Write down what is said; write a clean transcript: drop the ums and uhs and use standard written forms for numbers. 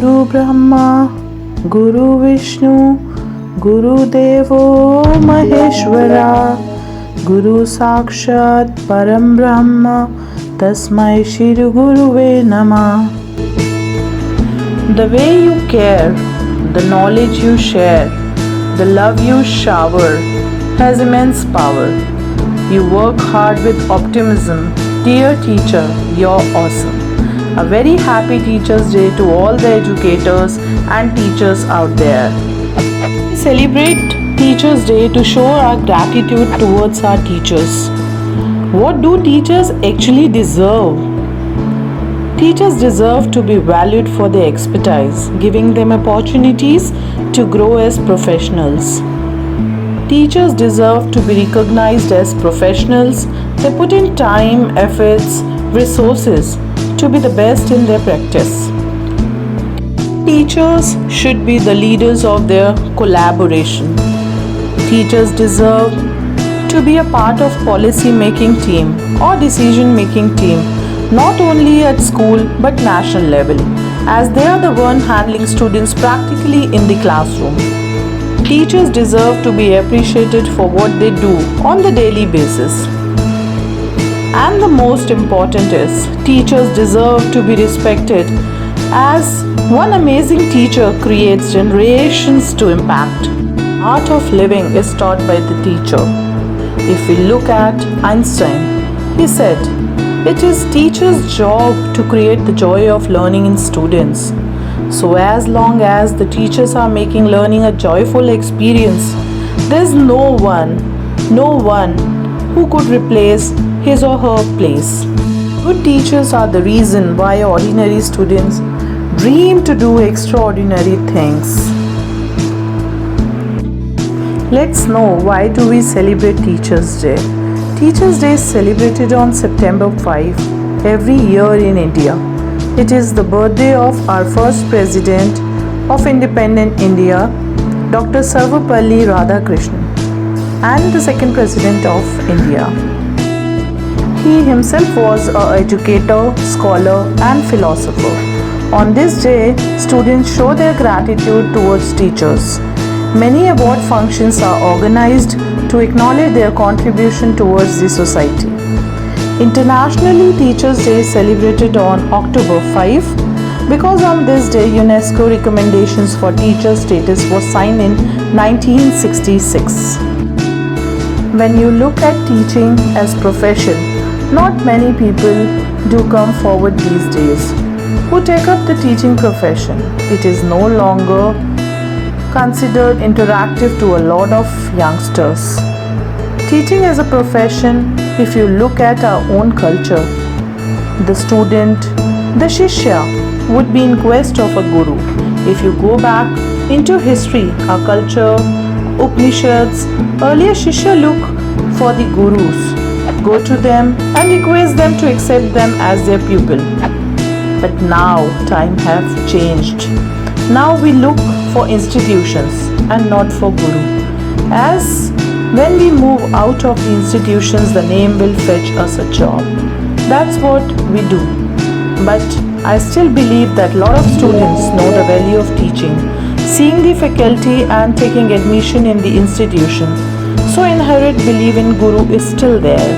Guru Brahma, Guru Vishnu, Guru Devo Maheshwara, Guru Sakshat Param Brahma, Tasmai Shri Guruve Namah. The way you care, the knowledge you share, the love you shower has immense power. You work hard with optimism. Dear teacher, you're awesome. A very happy Teachers' Day to all the educators and teachers out there. We celebrate Teachers' Day to show our gratitude towards our teachers. What do teachers actually deserve? Teachers deserve to be valued for their expertise, giving them opportunities to grow as professionals. Teachers deserve to be recognized as professionals. They put in time, efforts, resources to be the best in their practice. Teachers should be the leaders of their collaboration. Teachers deserve to be a part of policy making team or decision making team, not only at school but national level, as they are the one handling students practically in the classroom. Teachers deserve to be appreciated for what they do on the daily basis. And the most important is, teachers deserve to be respected, as one amazing teacher creates generations to impact. Art of living is taught by the teacher. If we look at Einstein, he said, "It is teachers' job to create the joy of learning in students." So as long as the teachers are making learning a joyful experience, there's no one who could replace his or her place. Good teachers are the reason why ordinary students dream to do extraordinary things. Let's know, why do we celebrate Teachers' Day? Teachers' Day is celebrated on September 5 every year in India. It is the birthday of our first President of independent India, Dr. Sarvepalli Radhakrishnan, and the second President of India. He himself was an educator, scholar, and philosopher. On this day, students show their gratitude towards teachers. Many award functions are organized to acknowledge their contribution towards the society. Internationally, Teachers' Day is celebrated on October 5 because on this day, UNESCO recommendations for teacher status was signed in 1966. When you look at teaching as profession, not many people do come forward these days who take up the teaching profession. It is no longer considered interactive to a lot of youngsters. Teaching as a profession, if you look at our own culture, the student, the Shishya, would be in quest of a guru. If you go back into history, our culture, Upanishads, earlier Shishya look for the gurus, go to them and request them to accept them as their pupil. But now time has changed. Now we look for institutions and not for guru. As when we move out of the institutions, the name will fetch us a job. That's what we do. But I still believe that a lot of students know the value of teaching, seeing the faculty and taking admission in the institution. So inherent belief in guru is still there.